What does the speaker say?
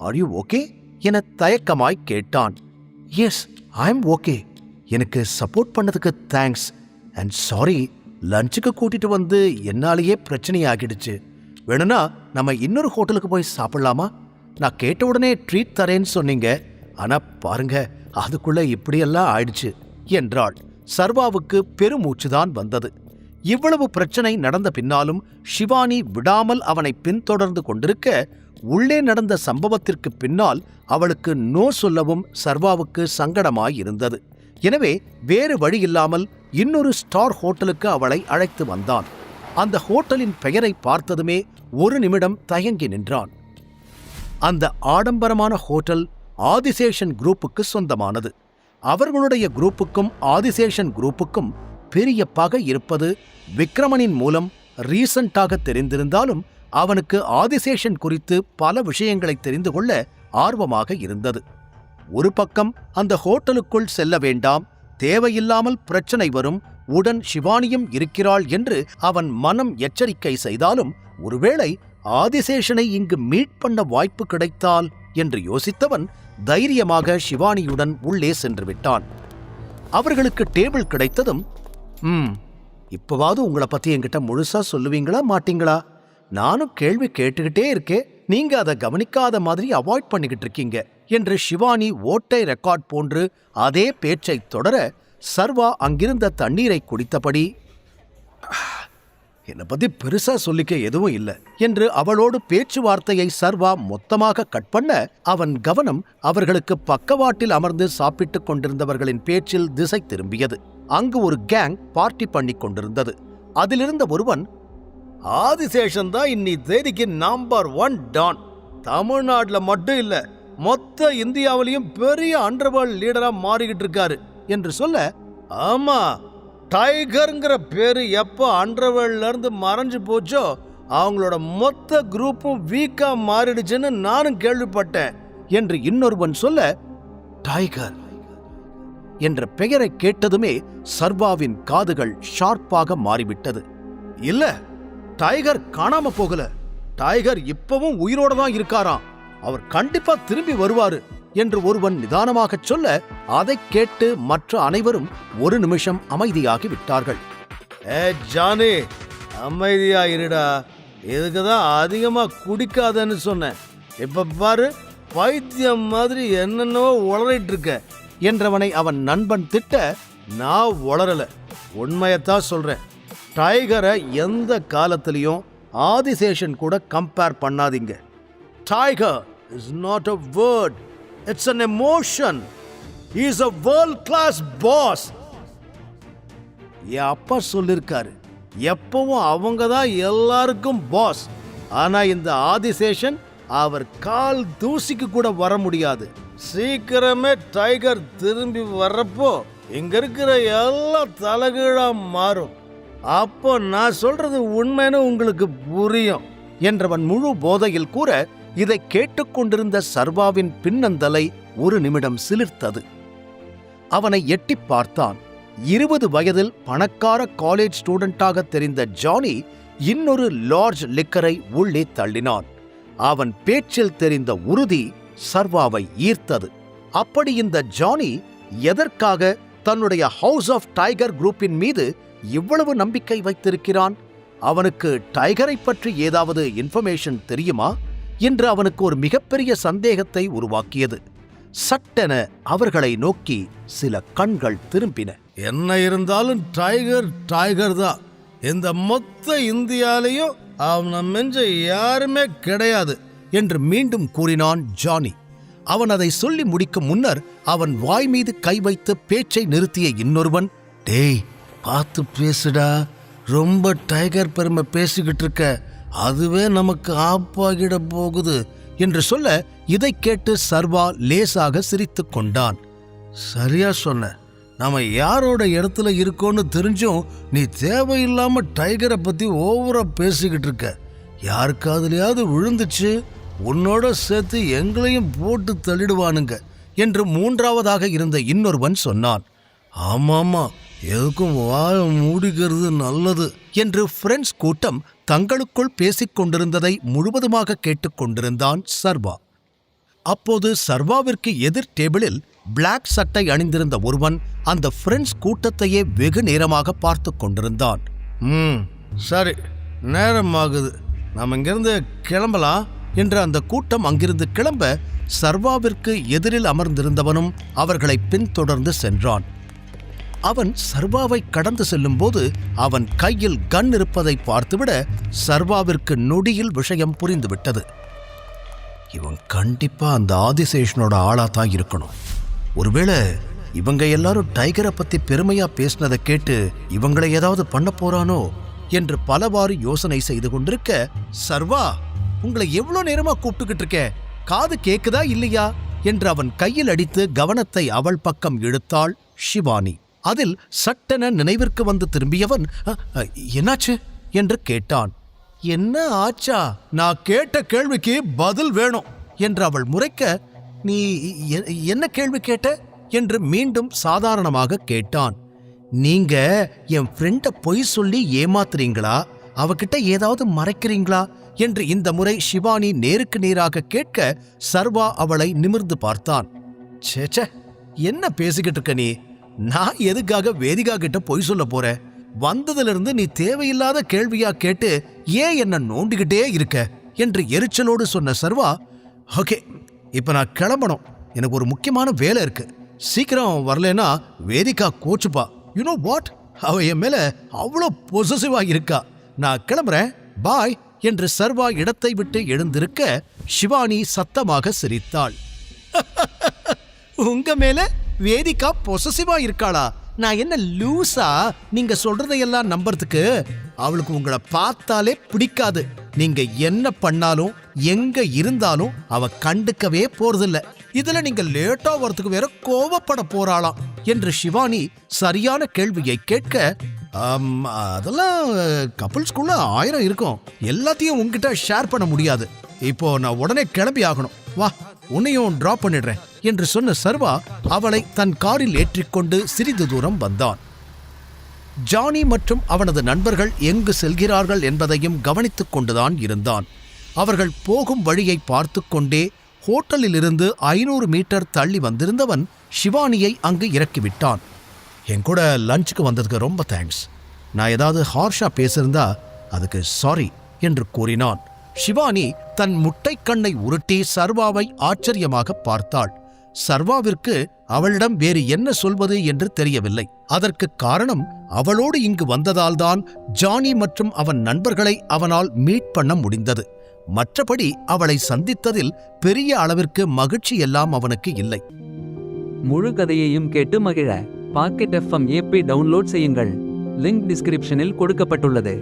Are you okay என தயக்கமாய் கேட்டான். Yes, I am okay. எனக்கு சப்போர்ட் பண்ணதுக்கு தேங்க்ஸ். அண்ட் சாரி, லஞ்சுக்கு கூட்டிட்டு வந்து என்னாலேயே பிரச்சனையாகிடுச்சு. வேணும்னா நம்ம இன்னொரு ஹோட்டலுக்கு போய் சாப்பிடலாமா? நான் கேட்ட உடனே ட்ரீட் தரேன்னு சொன்னீங்க. ஆனா பாருங்க, அதுக்குள்ள இப்படியெல்லாம் ஆயிடுச்சு என்றாள். சர்வாவுக்கு பெருமூச்சுதான் வந்தது. இவ்வளவு பிரச்சனை நடந்த பின்னாலும் ஷிவானி விடாமல் அவனை பின்தொடர்ந்து கொண்டிருக்க, உள்ளே நடந்த சம்பவத்திற்கு பின்னால் அவளுக்கு நோ சொல்லவும் சர்வாவுக்கு சங்கடமாயிருந்தது. எனவே வேறு வழியில்லாமல் இன்னொரு ஸ்டார் ஹோட்டலுக்கு அவளை அழைத்து வந்தான். அந்த ஹோட்டலின் பெயரை பார்த்ததுமே ஒரு நிமிடம் தயங்கி நின்றான். அந்த ஆடம்பரமான ஹோட்டல் ஆதிசேஷன் குரூப்புக்கு சொந்தமானது. அவர்களுடைய குரூப்புக்கும் ஆதிசேஷன் குரூப்புக்கும் பெரிய பகை இருப்பது விக்ரமனின் மூலம் ரீசண்டாக தெரிந்திருந்தாலும் அவனுக்கு ஆதிசேஷன் குறித்து பல விஷயங்களை தெரிந்து கொள்ள ஆர்வமாக இருந்தது. ஒரு பக்கம் அந்த ஹோட்டலுக்குள் செல்ல வேண்டாம், தேவையில்லாமல் பிரச்சனை வரும், உடன் ஷிவானியும் இருக்கிறாள் என்று அவன் மனம் எச்சரிக்கை செய்தாலும், ஒருவேளை ஆதிசேஷனை இங்கு மீட் பண்ண வாய்ப்பு கிடைத்தால் என்று யோசித்தவன் தைரியமாக ஷிவானியுடன் உள்ளே சென்று விட்டான். அவர்களுக்கு டேபிள் கிடைத்ததும், இப்பவாவது உங்களை பத்தி என்கிட்ட முழுசா சொல்லுவீங்களா மாட்டீங்களா? நானும் கேள்வி கேட்டுக்கிட்டே இருக்கேன், நீங்க அதை கவனிக்காத மாதிரி அவாய்ட் பண்ணிக்கிட்டு இருக்கீங்க என்று ஷிவானி ஓட்டை ரெக்கார்ட் போன்று அதே பேச்சை தொடர, சர்வா அங்கிருந்த தண்ணீரை குடித்தபடி, என்னை பத்தி பெருசா சொல்லிக்க எதுவும் இல்லை என்று அவளோடு பேச்சுவார்த்தையை சர்வா மொத்தமாக கட் பண்ண, அவன் கவனம் அவர்களுக்கு பக்கவாட்டில் அமர்ந்து சாப்பிட்டுக் கொண்டிருந்தவர்களின் பேச்சில் திசை திரும்பியது. அங்கு ஒரு கேங் பார்ட்டி பண்ணி கொண்டிருந்தது. அதிலிருந்த ஒருவன், ஆதிசேஷன் தான் இன்னி தேதிக்கு நம்பர் 1 டான். தமிழ்நாட்டுல மட்டும் இல்ல, மொத்த இந்தியாவிலையும் பெரிய அண்டர்வேர்ல்ட் லீடரா மாறிக்கிட்டு இருக்காரு என்று சொல்ல, ஆமா, டைகர்ங்கிற பேரு எப்போ அண்டர்வேர்ல்ட்ல இருந்து மறைஞ்சு போச்சோ அவங்களோட மொத்த குரூப்பும் வீக்கா மாறிடுச்சுன்னு நானும் கேள்விப்பட்டேன் என்று இன்னொருவன் சொல்ல, டைகர் என்ற பெயரை கேட்டதுமே சர்வாவின் காதுகள் ஷார்ப்பாக மாறிவிட்டது. இல்ல, டைகர் காணாம போகல, டைகர் இப்பவும் உயிரோட தான் இருக்காராம், அவர் கண்டிப்பா திரும்பி வருவாரு என்று ஒருவன் நிதானமாகச் சொல்ல, அதை கேட்டு மற்ற அனைவரும் ஒரு நிமிஷம் அமைதியாகி விட்டார்கள். ஜானி, அமைதியா இருடா, இதுக்குதான் அதிகமா குடிக்காதன்னு சொன்னேன், இப்ப பாரு பைத்தியம் மாதிரி என்னென்னவோ உளறிட்டு இருக்க என்றவனை அவன் நண்பன் திட்ட, நான் உளரல, உண்மையத்தான் சொல்றேன். டைகரை எந்த காலத்திலையும் ஆதிசேஷன் கூட கம்பேர் பண்ணாதீங்க. Tiger is not a word, it's an emotion. He is a world class boss. என் அப்பா சொல்லிருக்காரு, எப்பவும் அவங்க தான் எல்லாருக்கும் பாஸ். ஆனா இந்த ஆதிசேஷன் அவர் கால் தூசிக்கு கூட வர முடியாது. சீக்கிரமே டைகர் திரும்பி வர்றப்போ இங்க இருக்கிற எல்லாம் தலைகீழா மாறும். அப்போ நான் சொல்றது உண்மைன்னு உங்களுக்கு புரியும் என்றவன் முழு போதையில் கூற, இதை கேட்டுக்கொண்டிருந்த சர்வாவின் பின்னந்தலை ஒரு நிமிடம் சிலிர்த்தது. அவனை எட்டி பார்த்தான். 20 வயதில் பணக்கார காலேஜ் ஸ்டூடெண்டாக தெரிந்த ஜானி இன்னொரு லார்ஜ் லிக்கரை உள்ளே தள்ளினான். அவன் பேச்சில் தெரிந்த உறுதி சர்வாவை ஈர்த்தது. அப்படி இந்த ஜானி எதற்காக தன்னுடைய ஹவுஸ் ஆஃப் டைகர் குரூப்பின் மீது இவ்வளவு நம்பிக்கை வைத்திருக்கிறான்? அவனுக்கு டைகரை பற்றி ஏதாவது இன்ஃபர்மேஷன் தெரியுமா என்று அவனுக்கு ஒரு மிகப்பெரிய சந்தேகத்தை உருவாக்கியது. சட்டென அவர்களை நோக்கி சில கண்கள் திரும்பின. என்ன இருந்தாலும் டைகர் டைகர் தான், இந்த மொத்த இந்தியாலையும் அவனை மெஞ்ச யாருமே கிடையாது என்று மீண்டும் கூறினான் ஜானி. அவன் அதை சொல்லி முடிக்கும் முன்னர் அவன் வாய் மீது கை வைத்து பேச்சை நிறுத்திய இன்னொருவன், டேய் பார்த்து பேசுடா, ரொம்ப டைகர் பெருமை பேசிக்கிட்டு இருக்க, அதுவே நமக்கு ஆப்பாகிட போகுது என்று சொல்ல, இதை கேட்டு சர்வா லேசாக சிரித்து கொண்டான். சரியா சொன்ன, நாம யாரோட இடத்துல இருக்கோன்னு தெரிஞ்சும் நீ தேவையில்லாம டைகரை பத்தி ஓவரா பேசிக்கிட்டு இருக்க. யாருக்காதுலயாவது விழுந்துச்சு உன்னோட சேர்த்து எங்களையும் போட்டு தள்ளிடுவானுங்க என்று மூன்றாவதாக இருந்த இன்னொருவன் சொன்னான். ஆமாமா, எதுக்கும் வாய மூடிக்கிறது நல்லது என்று ஃப்ரெண்ட்ஸ் கூட்டம் தங்களுக்குள் பேசிக் கொண்டிருந்ததை முழுவதுமாக கேட்டுக்கொண்டிருந்தான் சர்வா. அப்போது சர்வாவிற்கு எதிர் டேபிளில் பிளாக் சட்டை அணிந்திருந்த ஒருவன் அந்த ஃப்ரெண்ட்ஸ் கூட்டத்தையே வெகு நேரமாக பார்த்து கொண்டிருந்தான். சரி, நேரமாகுது, நாம் இங்கிருந்து கிளம்பலாம் என்று அந்த கூட்டம் அங்கிருந்து கிளம்ப சர்வாவிற்கு எதிரில் அமர்ந்திருந்தவனும் அவர்களை பின்தொடர்ந்து சென்றான். அவன் சர்வாவை கடந்து செல்லும் போது அவன் கையில் கன் இருப்பதை பார்த்துவிட சர்வாவிற்கு நொடியில் விஷயம் புரிந்துவிட்டது. இவன் கண்டிப்பா அந்த ஆதிசேஷனோட ஆளாத்தான் இருக்கணும். ஒருவேளை இவங்க எல்லாரும் டைகரை பத்தி பெருமையா பேசினதை கேட்டு இவங்களை ஏதாவது பண்ண போறானோ என்று பலவாறு யோசனை செய்து கொண்டிருக்க, சர்வா, உங்களை எவ்வளவு நேரமா கூப்பிட்டுக்கிட்டு இருக்க, காது கேக்குதா இல்லையா என்று அவன் கையில் அடித்து கவனத்தை அவள் பக்கம் இழுத்தாள் ஷிவானி. அதில் சட்டென நினைவிற்கு வந்து திரும்பியவன், என்னாச்சு என்று கேட்டான். என்ன ஆச்சா? நான் கேட்ட கேள்விக்கு பதில் வேணும் என்று அவள் முறைக்க, நீ என்ன கேள்வி கேட்ட என்று மீண்டும் சாதாரணமாக கேட்டான். நீங்க என் ஃப்ரெண்ட பொய் சொல்லி ஏமாத்துறீங்களா, அவகிட்ட ஏதாவது மறைக்கிறீங்களா என்று இந்த முறை ஷிவானி நேருக்கு நேராக கேட்க சர்வா அவளை நிமிர்ந்து பார்த்தான். சேச்சே, என்ன பேசிக்கிட்டு இருக்க நீ? நான் எதுக்காக வேதிகா கிட்ட பொய் சொல்ல போறேன்? வந்ததிலிருந்து நீ தேவையில்லாத கேள்வியா கேட்டு ஏன் என்ன நோண்டிக்கிட்டே இருக்க என்று எரிச்சலோடு சொன்ன சர்வா, ஓகே, இப்ப நான் கிளம்பணும், எனக்கு ஒரு முக்கியமான வேலை இருக்கு, சீக்கிரம் வரலனா வேதிகா கோச்சுப்பா. யூ நோ வாட், அவ என் மேல அவ்வளோ பொசசிவா இருக்கா, நான் கிளம்புறேன், பாய் என்று சர்வா இடத்தை விட்டு எழுந்திருக்க ஷிவானி சத்தமாக சிரித்தாள். உங்க மேல வேதிகா பொசசிவா இருக்காளா? நான் என்ன லூசா நீங்க சொல்றதையெல்லாம் நம்புறதுக்கு? அவளுக்கு உங்களை பார்த்தாலே பிடிக்காது. நீங்க என்ன பண்ணாலும் எங்க இருந்தாலும் அவ கண்டுக்கவே போறதில்ல. இதுல நீங்க லேட்டா வரதுக்கு வேற கோவப்பட போறாளாம் என்று ஷிவானி சரியான கேள்வியை கேட்க, அதெல்லாம் கப்புள்ஸ்குள்ள 1000 இருக்கும், எல்லாத்தையும் உங்ககிட்ட ஷேர் பண்ண முடியாது, இப்போ நான் உடனே கிளம்பி ஆகணும், வா உன்னையும் டிராப் பண்ணிடுறேன் என்று சொன்ன சர்வா அவளை தன் காரில் ஏற்றிக்கொண்டு சிறிது தூரம் வந்தான். ஜானி மற்றும் அவனது நண்பர்கள் எங்கு செல்கிறார்கள் என்பதையும் கவனித்துக் கொண்டுதான் இருந்தான். அவர்கள் போகும் வழியை பார்த்து கொண்டே ஹோட்டலில் இருந்து 500 மீட்டர் தள்ளி வந்திருந்தவன் ஷிவானியை அங்கு இறக்கிவிட்டான். என் கூட லஞ்சுக்கு வந்ததுக்கு ரொம்ப தேங்க்ஸ், நான் ஏதாவது ஹார்ஷா பேசியிருந்தா அதுக்கு சாரி என்று கூறினான். ஷிவானி தன் முட்டை கண்ணை உருட்டி சர்வாவை ஆச்சரியமாக பார்த்தாள். சர்வாவிற்கு அவளிடம் வேறு என்ன சொல்வது என்று தெரியவில்லை. அதற்கு காரணம் அவளோடு இங்கு வந்ததால்தான் ஜானி மற்றும் அவன் நண்பர்களை அவனால் மீட் பண்ண முடிந்தது. மற்றபடி அவளை சந்தித்ததில் பெரிய அளவிற்கு மகிழ்ச்சி எல்லாம் அவனுக்கு இல்லை. முழு கதையையும் கேட்டு மகிழ பாக்கெட் FM ஆப்பை டவுன்லோட் செய்யுங்கள். லிங்க் டிஸ்கிரிப்ஷனில் கொடுக்கப்பட்டுள்ளது.